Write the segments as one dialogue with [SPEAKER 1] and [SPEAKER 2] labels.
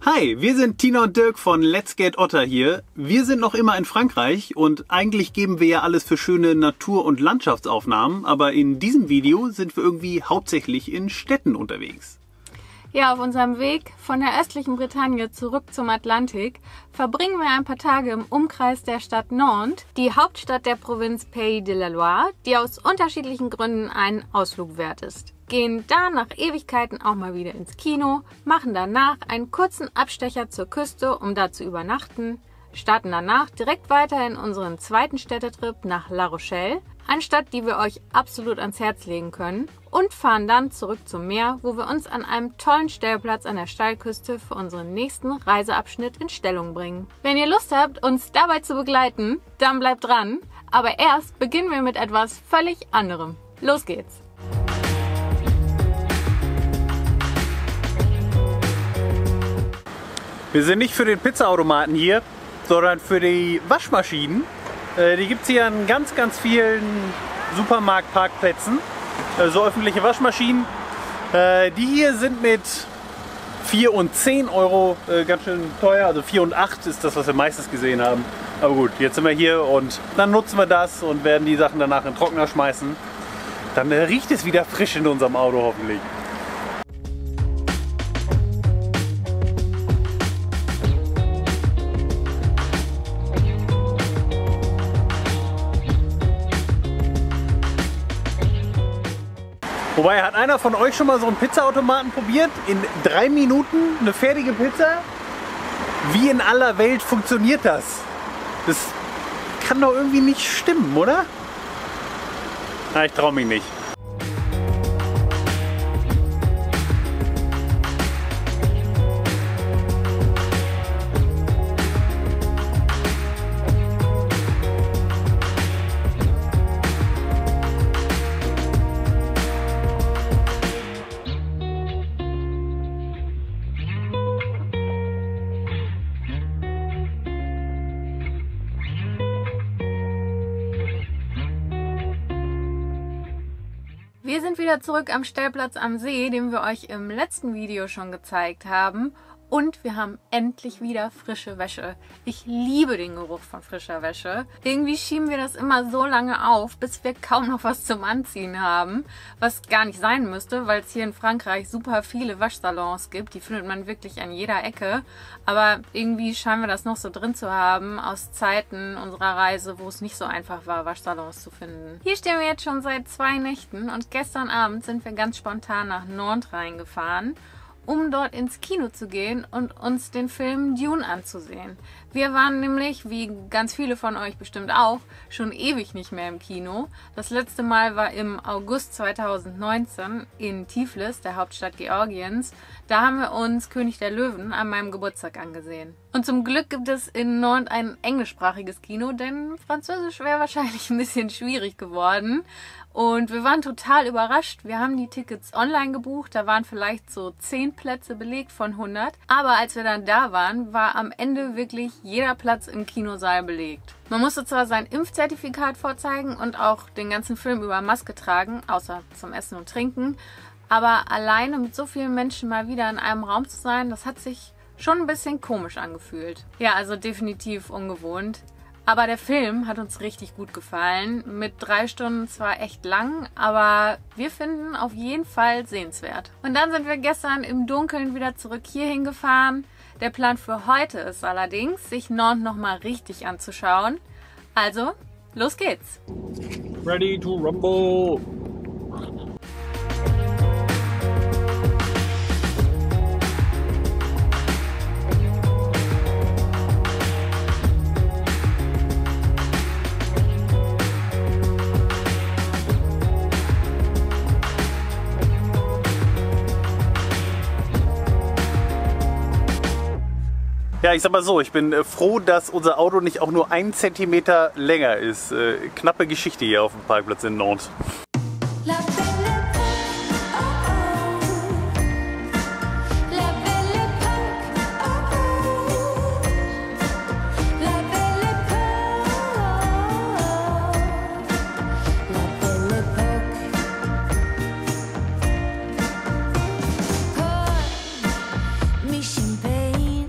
[SPEAKER 1] Hi, wir sind Tina und Dirk von Let's Get Otter hier. Wir sind noch immer in Frankreich und eigentlich geben wir ja alles für schöne Natur- und Landschaftsaufnahmen, aber in diesem Video sind wir irgendwie hauptsächlich in Städten unterwegs.
[SPEAKER 2] Ja, auf unserem Weg von der östlichen Bretagne zurück zum Atlantik verbringen wir ein paar Tage im Umkreis der Stadt Nantes, die Hauptstadt der Provinz Pays de la Loire, die aus unterschiedlichen Gründen einen Ausflug wert ist. Gehen da nach Ewigkeiten auch mal wieder ins Kino, machen danach einen kurzen Abstecher zur Küste, um da zu übernachten, starten danach direkt weiter in unseren zweiten Städtetrip nach La Rochelle, eine Stadt, die wir euch absolut ans Herz legen können, und fahren dann zurück zum Meer, wo wir uns an einem tollen Stellplatz an der Steilküste für unseren nächsten Reiseabschnitt in Stellung bringen. Wenn ihr Lust habt, uns dabei zu begleiten, dann bleibt dran, aber erst beginnen wir mit etwas völlig anderem. Los geht's!
[SPEAKER 1] Wir sind nicht für den Pizzaautomaten hier, sondern für die Waschmaschinen. Die gibt es hier an ganz vielen Supermarktparkplätzen, so öffentliche Waschmaschinen. Die hier sind mit 4 und 10 Euro ganz schön teuer, also 4 und 8 ist das, was wir meistens gesehen haben. Aber gut, jetzt sind wir hier und dann nutzen wir das und werden die Sachen danach in den Trockner schmeißen. Dann riecht es wieder frisch in unserem Auto hoffentlich. Wobei, hat einer von euch schon mal so einen Pizzaautomaten probiert? In 3 Minuten eine fertige Pizza? Wie in aller Welt funktioniert das? Das kann doch irgendwie nicht stimmen, oder? Na, ich traue mich nicht.
[SPEAKER 2] Wir sind wieder zurück am Stellplatz am See, den wir euch im letzten Video schon gezeigt haben. Und wir haben endlich wieder frische Wäsche. Ich liebe den Geruch von frischer Wäsche. Irgendwie schieben wir das immer so lange auf, bis wir kaum noch was zum Anziehen haben. Was gar nicht sein müsste, weil es hier in Frankreich super viele Waschsalons gibt. Die findet man wirklich an jeder Ecke. Aber irgendwie scheinen wir das noch so drin zu haben aus Zeiten unserer Reise, wo es nicht so einfach war, Waschsalons zu finden. Hier stehen wir jetzt schon seit 2 Nächten und gestern Abend sind wir ganz spontan nach Nantes reingefahren, um dort ins Kino zu gehen und uns den Film Dune anzusehen. Wir waren nämlich, wie ganz viele von euch bestimmt auch, schon ewig nicht mehr im Kino. Das letzte Mal war im August 2019 in Tiflis, der Hauptstadt Georgiens. Da haben wir uns König der Löwen an meinem Geburtstag angesehen. Und zum Glück gibt es in Nantes ein englischsprachiges Kino, denn Französisch wäre wahrscheinlich ein bisschen schwierig geworden. Und wir waren total überrascht. Wir haben die Tickets online gebucht. Da waren vielleicht so 10 Plätze belegt von 100. Aber als wir dann da waren, war am Ende wirklich jeder Platz im Kinosaal belegt. Man musste zwar sein Impfzertifikat vorzeigen und auch den ganzen Film über Maske tragen, außer zum Essen und Trinken. Aber alleine mit so vielen Menschen mal wieder in einem Raum zu sein, das hat sich schon ein bisschen komisch angefühlt. Ja, also definitiv ungewohnt. Aber der Film hat uns richtig gut gefallen. Mit 3 Stunden zwar echt lang, aber wir finden auf jeden Fall sehenswert. Und dann sind wir gestern im Dunkeln wieder zurück hierhin gefahren. Der Plan für heute ist allerdings, sich Nantes nochmal richtig anzuschauen. Also, los geht's!
[SPEAKER 1] Ready to rumble! Ja, ich sag mal so, ich bin froh, dass unser Auto nicht auch nur 1 Zentimeter länger ist. Knappe Geschichte hier auf dem Parkplatz in Nantes.
[SPEAKER 3] Champagne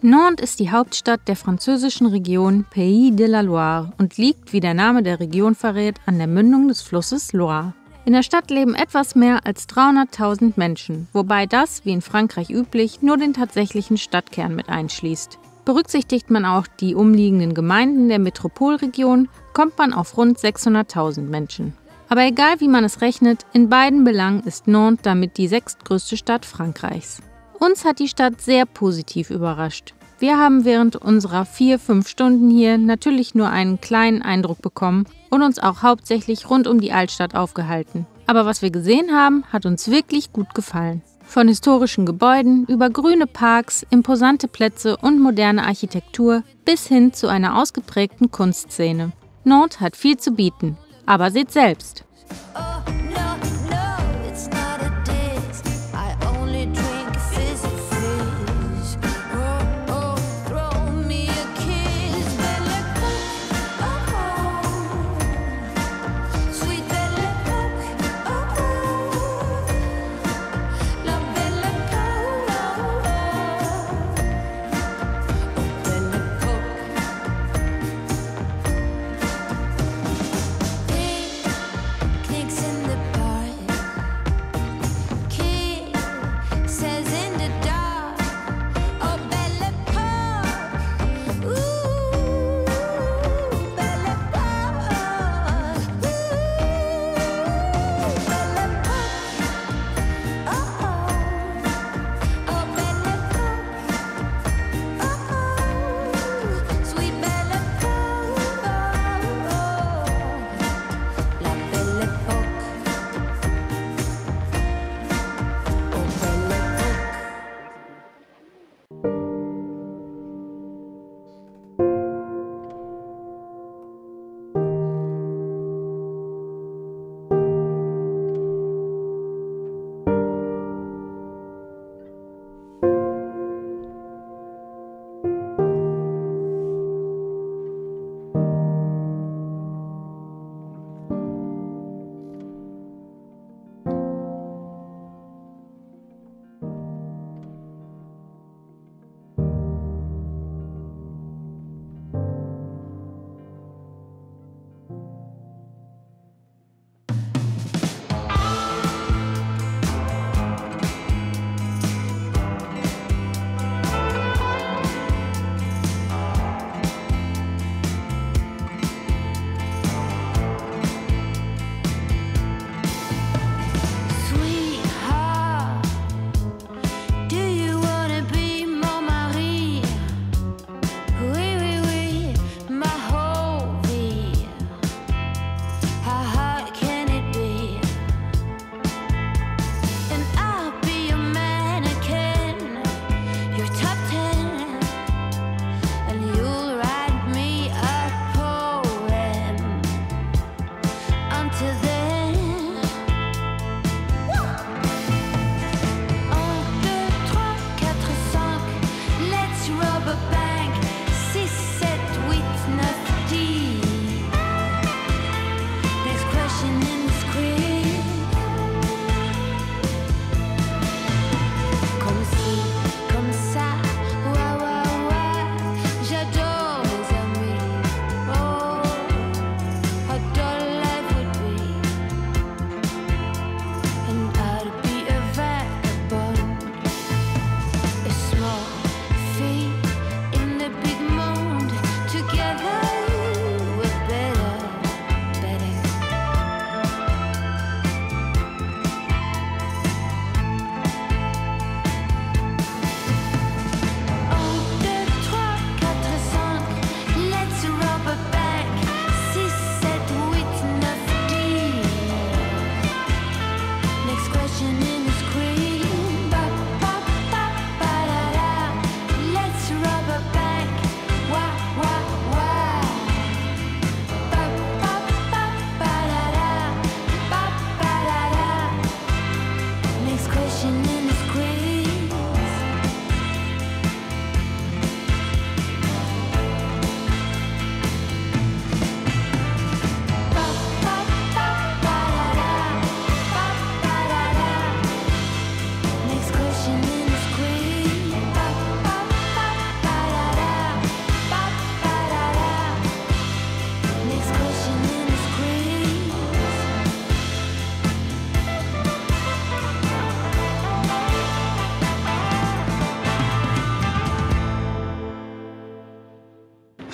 [SPEAKER 2] Nantes ist die Hauptstadt der französischen Region Pays de la Loire und liegt, wie der Name der Region verrät, an der Mündung des Flusses Loire. In der Stadt leben etwas mehr als 300.000 Menschen, wobei das, wie in Frankreich üblich, nur den tatsächlichen Stadtkern mit einschließt. Berücksichtigt man auch die umliegenden Gemeinden der Metropolregion, kommt man auf rund 600.000 Menschen. Aber egal wie man es rechnet, in beiden Belangen ist Nantes damit die sechstgrößte Stadt Frankreichs. Uns hat die Stadt sehr positiv überrascht. Wir haben während unserer 4-5 Stunden hier natürlich nur einen kleinen Eindruck bekommen und uns auch hauptsächlich rund um die Altstadt aufgehalten. Aber was wir gesehen haben, hat uns wirklich gut gefallen. Von historischen Gebäuden über grüne Parks, imposante Plätze und moderne Architektur bis hin zu einer ausgeprägten Kunstszene. Nantes hat viel zu bieten, aber seht selbst.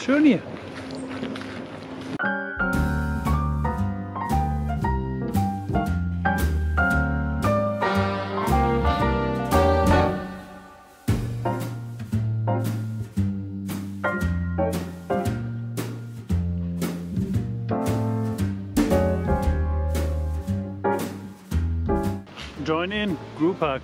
[SPEAKER 1] Schön hier. Join in, group hug.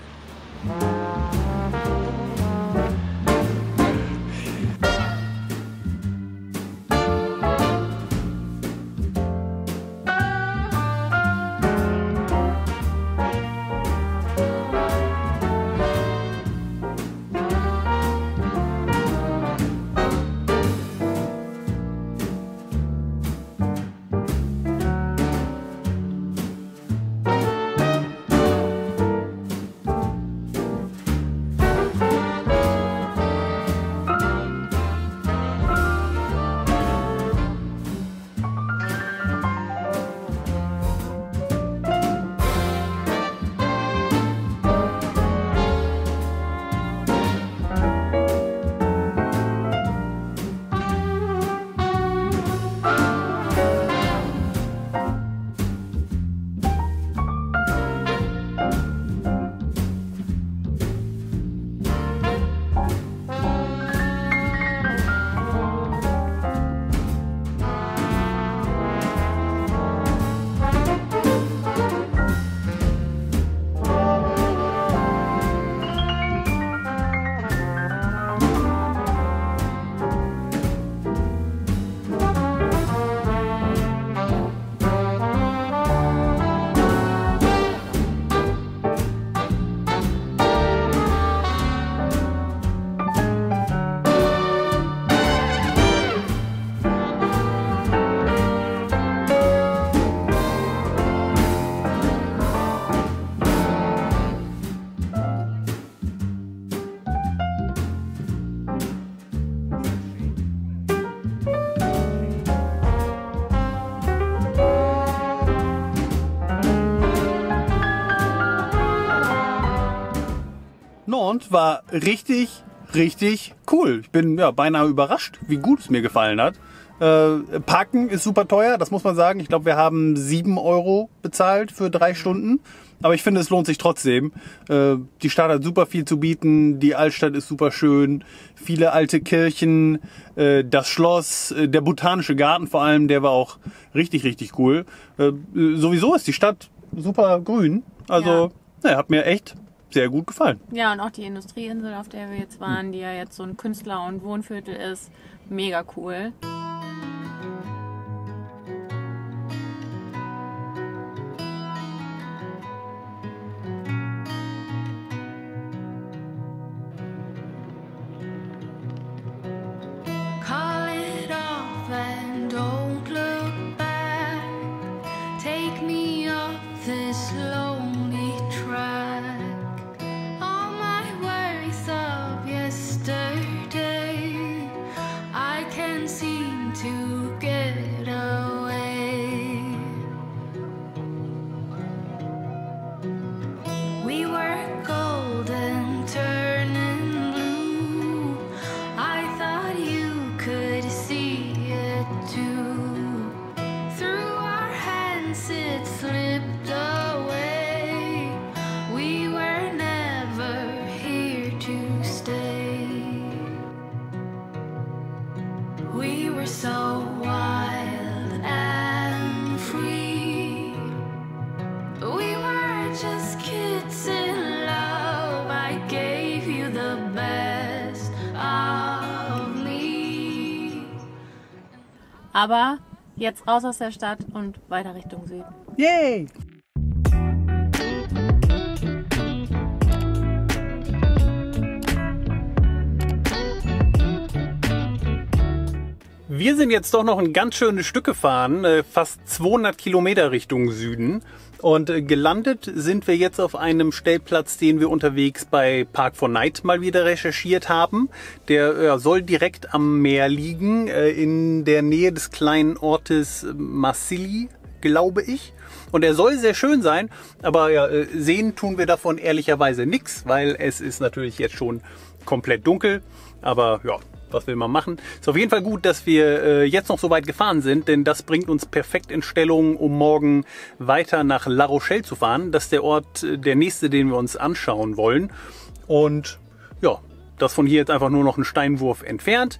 [SPEAKER 1] Nantes war richtig cool. Ich bin ja beinahe überrascht, wie gut es mir gefallen hat. Parken ist super teuer, das muss man sagen. Ich glaube, wir haben 7 € bezahlt für 3 Stunden. Aber ich finde, es lohnt sich trotzdem. Die Stadt hat super viel zu bieten. Die Altstadt ist super schön. Viele alte Kirchen, das Schloss, der Botanische Garten vor allem, der war auch richtig cool. Sowieso ist die Stadt super grün. Also, ja, hat mir echt sehr gut gefallen.
[SPEAKER 2] Ja, und auch die Industrieinsel, auf der wir jetzt waren, die ja jetzt so ein Künstler- und Wohnviertel ist, mega cool. Aber jetzt raus aus der Stadt und weiter Richtung Süden.
[SPEAKER 1] Yay! Wir sind jetzt doch noch ein ganz schönes Stück gefahren, fast 200 Kilometer Richtung Süden. Und gelandet sind wir jetzt auf einem Stellplatz, den wir unterwegs bei Park4Night mal wieder recherchiert haben. Der soll direkt am Meer liegen, in der Nähe des kleinen Ortes Marcilly, glaube ich. Und er soll sehr schön sein, aber ja, sehen tun wir davon ehrlicherweise nichts, weil es ist natürlich jetzt schon komplett dunkel. Aber ja, was will man machen? Ist auf jeden Fall gut, dass wir jetzt noch so weit gefahren sind, denn das bringt uns perfekt in Stellung, um morgen weiter nach La Rochelle zu fahren. Das ist der Ort, der nächste, den wir uns anschauen wollen. Und ja, das von hier jetzt einfach nur noch einen Steinwurf entfernt.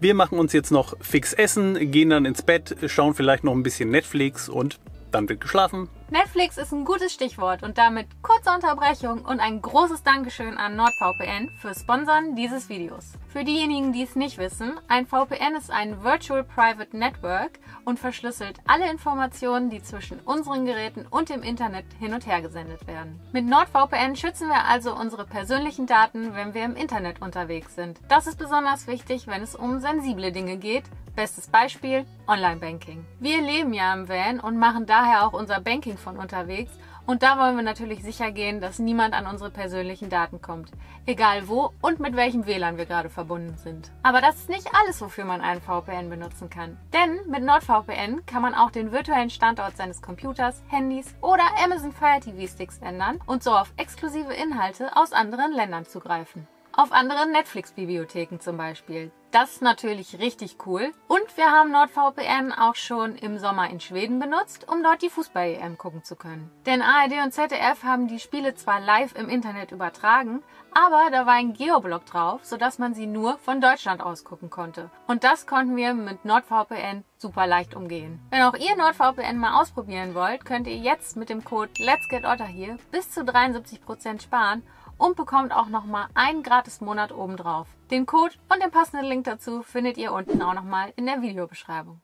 [SPEAKER 1] Wir machen uns jetzt noch fix essen, gehen dann ins Bett, schauen vielleicht noch ein bisschen Netflix und dann wird geschlafen.
[SPEAKER 2] Netflix ist ein gutes Stichwort und damit kurze Unterbrechung und ein großes Dankeschön an NordVPN für Sponsoren dieses Videos. Für diejenigen, die es nicht wissen, ein VPN ist ein Virtual Private Network und verschlüsselt alle Informationen, die zwischen unseren Geräten und dem Internet hin und her gesendet werden. Mit NordVPN schützen wir also unsere persönlichen Daten, wenn wir im Internet unterwegs sind. Das ist besonders wichtig, wenn es um sensible Dinge geht. Bestes Beispiel, Online-Banking. Wir leben ja im Van und machen daher auch unser Banking von unterwegs und da wollen wir natürlich sicher gehen, dass niemand an unsere persönlichen Daten kommt. Egal wo und mit welchem WLAN wir gerade verbunden sind. Aber das ist nicht alles, wofür man einen VPN benutzen kann. Denn mit NordVPN kann man auch den virtuellen Standort seines Computers, Handys oder Amazon Fire TV Sticks ändern und so auf exklusive Inhalte aus anderen Ländern zugreifen. Auf andere Netflix-Bibliotheken zum Beispiel. Das ist natürlich richtig cool. Und wir haben NordVPN auch schon im Sommer in Schweden benutzt, um dort die Fußball-EM gucken zu können. Denn ARD und ZDF haben die Spiele zwar live im Internet übertragen, aber da war ein Geoblock drauf, sodass man sie nur von Deutschland aus gucken konnte. Und das konnten wir mit NordVPN super leicht umgehen. Wenn auch ihr NordVPN mal ausprobieren wollt, könnt ihr jetzt mit dem Code LetsGetOtterHere bis zu 73% sparen und bekommt auch nochmal einen gratis Monat obendrauf. Den Code und den passenden Link dazu findet ihr unten auch nochmal in der Videobeschreibung.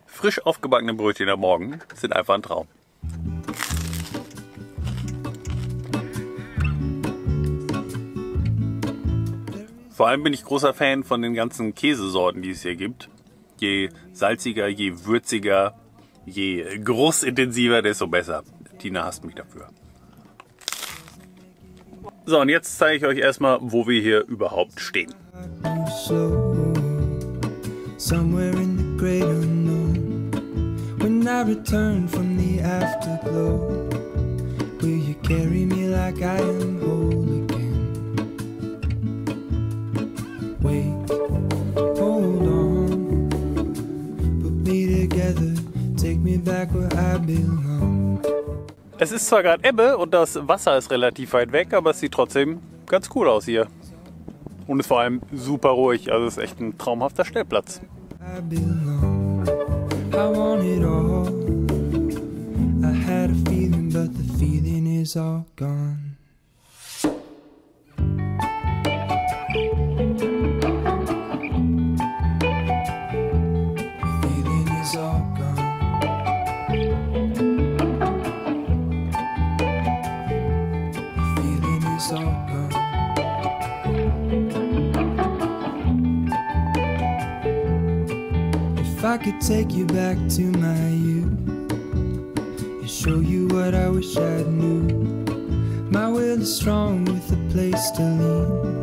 [SPEAKER 1] Frisch aufgebackene Brötchen am Morgen sind einfach ein Traum. Vor allem bin ich großer Fan von den ganzen Käsesorten, die es hier gibt. Je salziger, je würziger, je geruchsintensiver, desto besser. Tina hasst mich dafür. So, und jetzt zeige ich euch erstmal, wo wir hier überhaupt stehen. Somewhere in the great unknown, when I return from the afterglow, will you carry me like I am whole again? Wait, hold on, put me together, take me back where I belong. Es ist zwar gerade Ebbe und das Wasser ist relativ weit weg, aber es sieht trotzdem ganz cool aus hier. Und ist vor allem super ruhig, also es ist echt ein traumhafter Stellplatz. If I could take you back to my youth and show you what I wish I knew. My will is strong with a place to lean.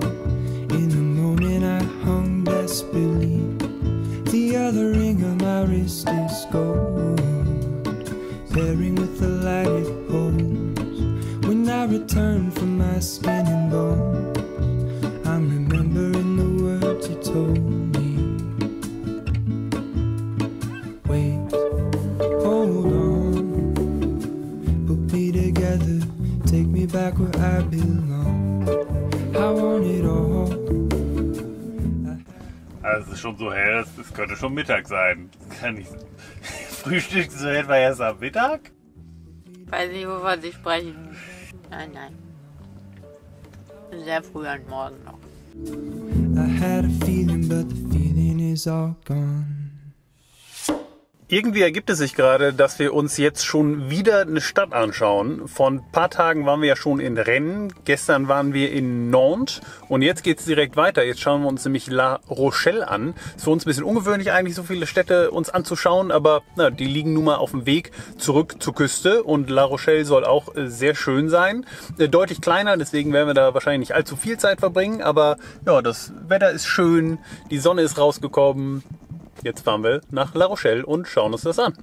[SPEAKER 1] In the moment I hung desperately. The other ring on my wrist is gold, pairing with the light it holds. When I return from my skin and bones, I'm remembering the words you told me. Wait, hold on, put me together, take me back where I belong. I want it all. Also es ist schon so hell, es könnte schon Mittag sein. Das kann nicht. Frühstück so etwa erst am Mittag?
[SPEAKER 2] Ich weiß nicht, wovon Sie sprechen. Nein, nein. Sehr früh am Morgen noch. I had a feeling, but the feeling is all gone.
[SPEAKER 1] Irgendwie ergibt es sich gerade, dass wir uns jetzt schon wieder eine Stadt anschauen. Vor ein paar Tagen waren wir ja schon in Rennes, gestern waren wir in Nantes und jetzt geht es direkt weiter. Jetzt schauen wir uns nämlich La Rochelle an. Ist für uns ein bisschen ungewöhnlich eigentlich, so viele Städte uns anzuschauen, aber na, die liegen nun mal auf dem Weg zurück zur Küste und La Rochelle soll auch sehr schön sein. Deutlich kleiner, deswegen werden wir da wahrscheinlich nicht allzu viel Zeit verbringen, aber ja, das Wetter ist schön, die Sonne ist rausgekommen. Jetzt fahren wir nach La Rochelle und schauen uns das an.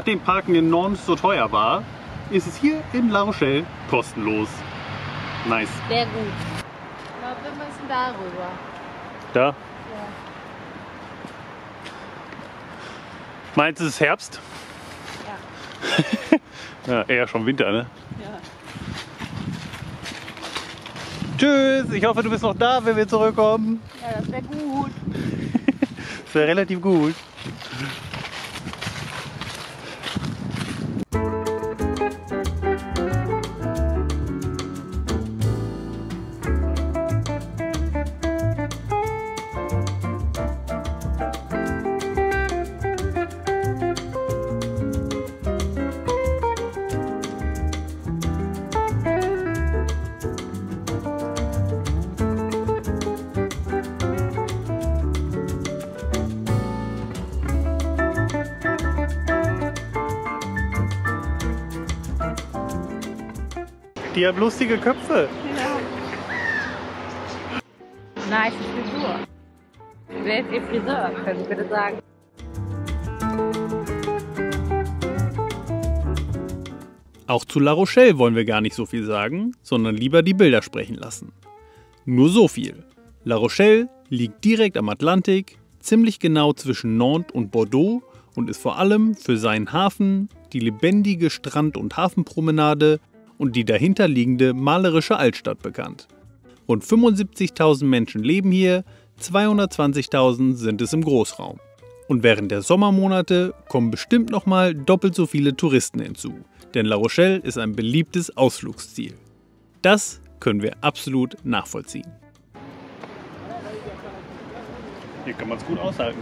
[SPEAKER 1] nachdem Parken in Nantes so teuer war, ist es hier in La Rochelle kostenlos. Nice.
[SPEAKER 2] Sehr gut. Ich glaube, wir müssen darüber.
[SPEAKER 1] Da?
[SPEAKER 2] Ja.
[SPEAKER 1] Meinst du, es ist Herbst?
[SPEAKER 2] Ja.
[SPEAKER 1] Ja, eher schon Winter, ne?
[SPEAKER 2] Ja.
[SPEAKER 1] Tschüss, ich hoffe, du bist noch da, wenn wir zurückkommen.
[SPEAKER 2] Ja, das wäre gut.
[SPEAKER 1] Das wäre relativ gut. Die haben lustige Köpfe.
[SPEAKER 2] Ja. Nice Frisur. Wer ist Ihr Friseur? Können Sie bitte sagen?
[SPEAKER 1] Auch zu La Rochelle wollen wir gar nicht so viel sagen, sondern lieber die Bilder sprechen lassen. Nur so viel. La Rochelle liegt direkt am Atlantik, ziemlich genau zwischen Nantes und Bordeaux und ist vor allem für seinen Hafen, die lebendige Strand- und Hafenpromenade und die dahinterliegende malerische Altstadt bekannt. Rund 75.000 Menschen leben hier, 220.000 sind es im Großraum. Und während der Sommermonate kommen bestimmt nochmal doppelt so viele Touristen hinzu, denn La Rochelle ist ein beliebtes Ausflugsziel. Das können wir absolut nachvollziehen. Hier kann man es gut aushalten.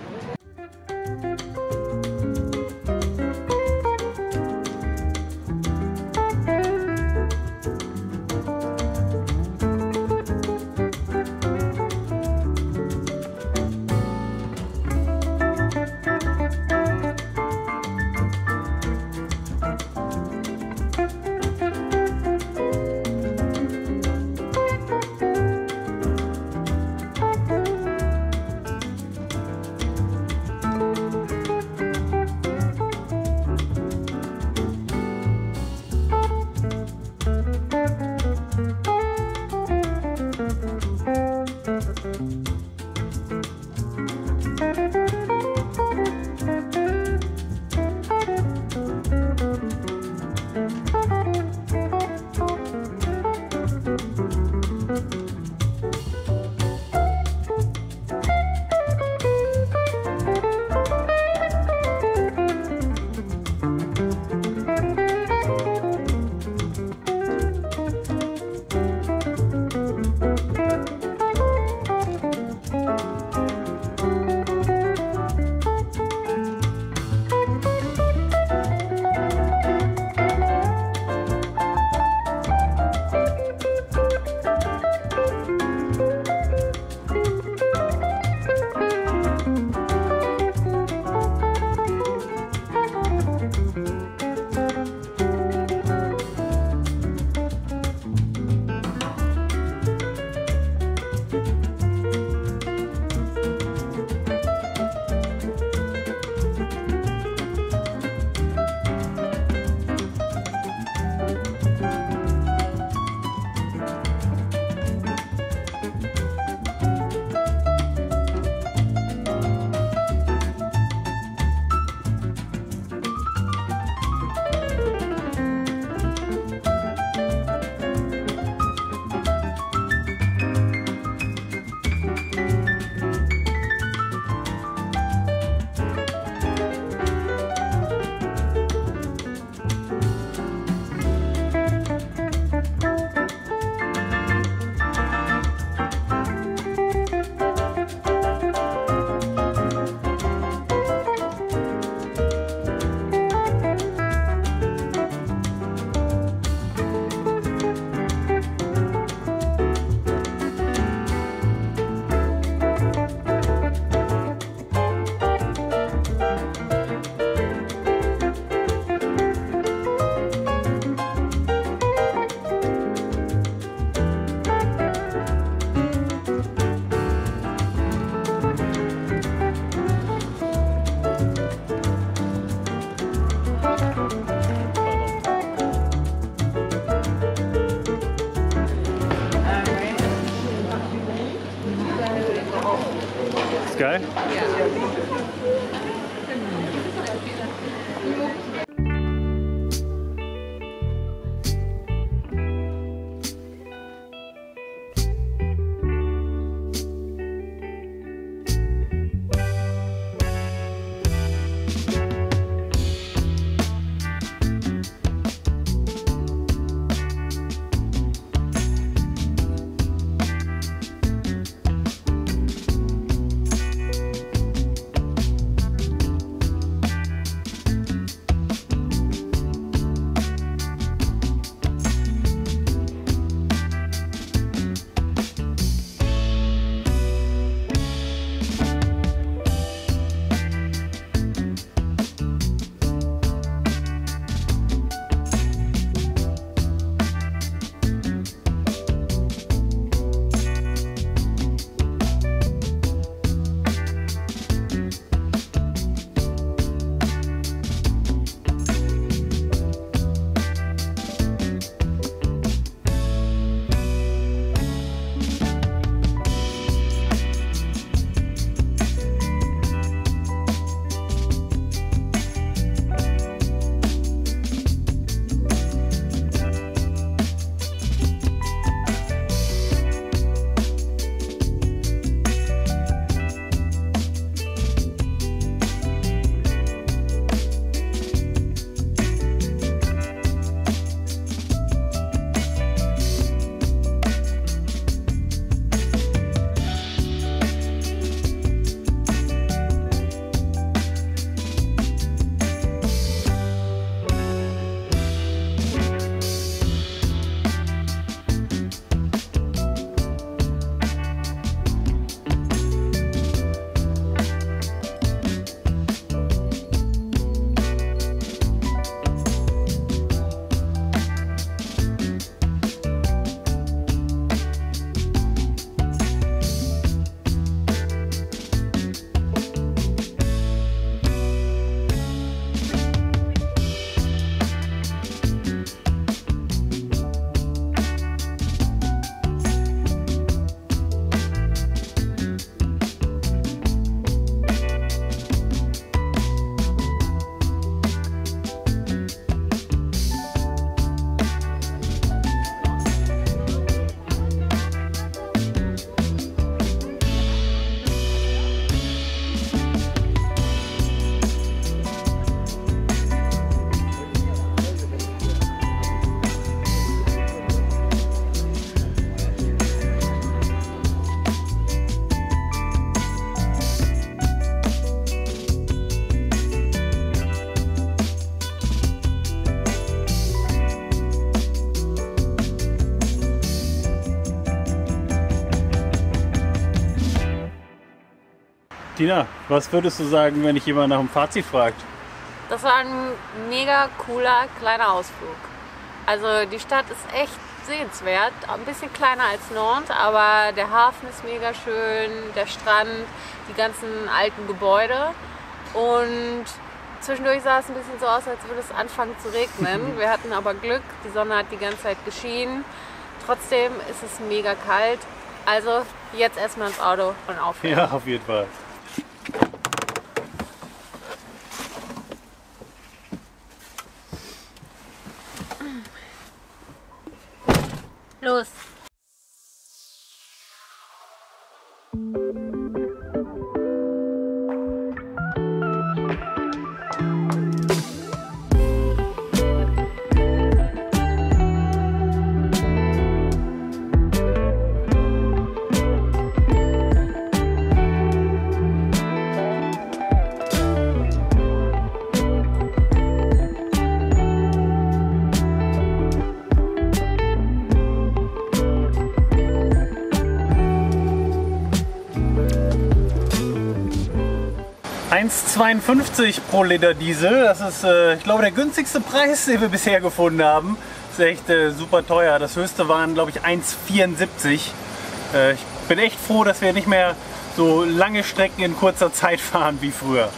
[SPEAKER 1] ist geil. Tina, was würdest du sagen, wenn dich jemand nach dem Fazit fragt?
[SPEAKER 2] Das war ein mega cooler kleiner Ausflug. Also die Stadt ist echt sehenswert, ein bisschen kleiner als Nantes, aber der Hafen ist mega schön, der Strand, die ganzen alten Gebäude und zwischendurch sah es ein bisschen so aus, als würde es anfangen zu regnen. Wir hatten aber Glück, die Sonne hat die ganze Zeit geschienen. Trotzdem ist es mega kalt, also jetzt erstmal ins Auto und aufhören.
[SPEAKER 1] Ja, auf jeden Fall.
[SPEAKER 2] Los!
[SPEAKER 1] €1,52 pro Liter Diesel. Das ist, ich glaube, der günstigste Preis, den wir bisher gefunden haben. Das ist echt super teuer. Das höchste waren, glaube ich, 1,74. Ich bin echt froh, dass wir nicht mehr so lange Strecken in kurzer Zeit fahren wie früher.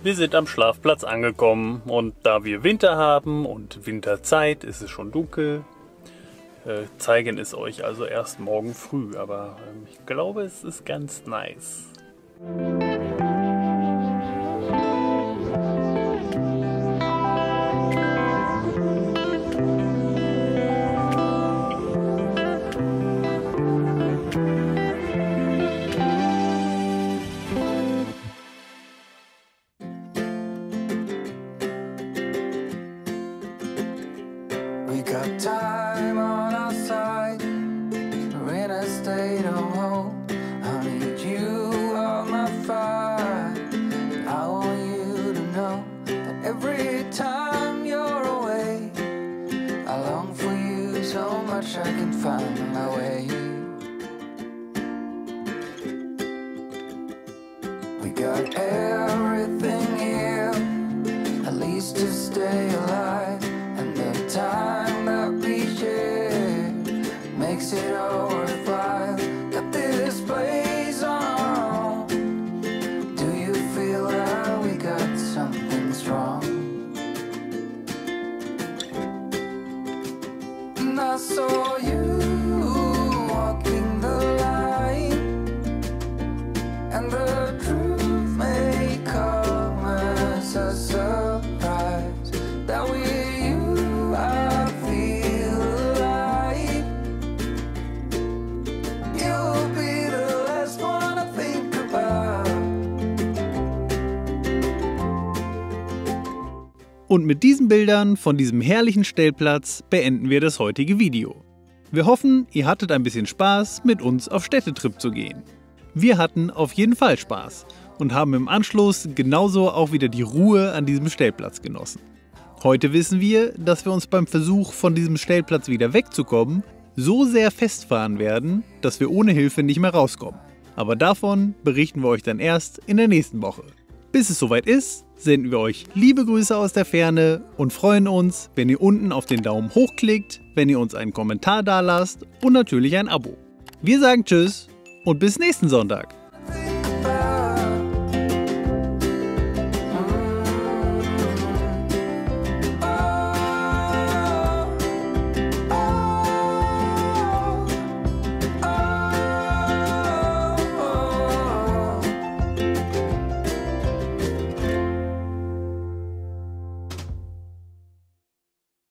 [SPEAKER 1] Wir sind am Schlafplatz angekommen und da wir Winter haben und Winterzeit, ist es schon dunkel. Zeigen es euch also erst morgen früh, aber ich glaube, es ist ganz nice.
[SPEAKER 3] We got time on our side. We're in a state of hope. I need you on my fire. I want you to know that every time you're away, I long for you so much I can find my way. We got everything here, at least to stay alive. And the time that we share makes it all worthwhile. Got this place on our own. Do you feel that we got something strong? And I saw you walking the line, and the truth may come as a surprise that we
[SPEAKER 1] Und mit diesen Bildern von diesem herrlichen Stellplatz beenden wir das heutige Video. Wir hoffen, ihr hattet ein bisschen Spaß, mit uns auf Städtetrip zu gehen. Wir hatten auf jeden Fall Spaß und haben im Anschluss genauso auch wieder die Ruhe an diesem Stellplatz genossen. Heute wissen wir, dass wir uns beim Versuch, von diesem Stellplatz wieder wegzukommen, so sehr festfahren werden, dass wir ohne Hilfe nicht mehr rauskommen. Aber davon berichten wir euch dann erst in der nächsten Woche. Bis es soweit ist, senden wir euch liebe Grüße aus der Ferne und freuen uns, wenn ihr unten auf den Daumen hoch klickt, wenn ihr uns einen Kommentar dalasst und natürlich ein Abo. Wir sagen Tschüss und bis nächsten Sonntag.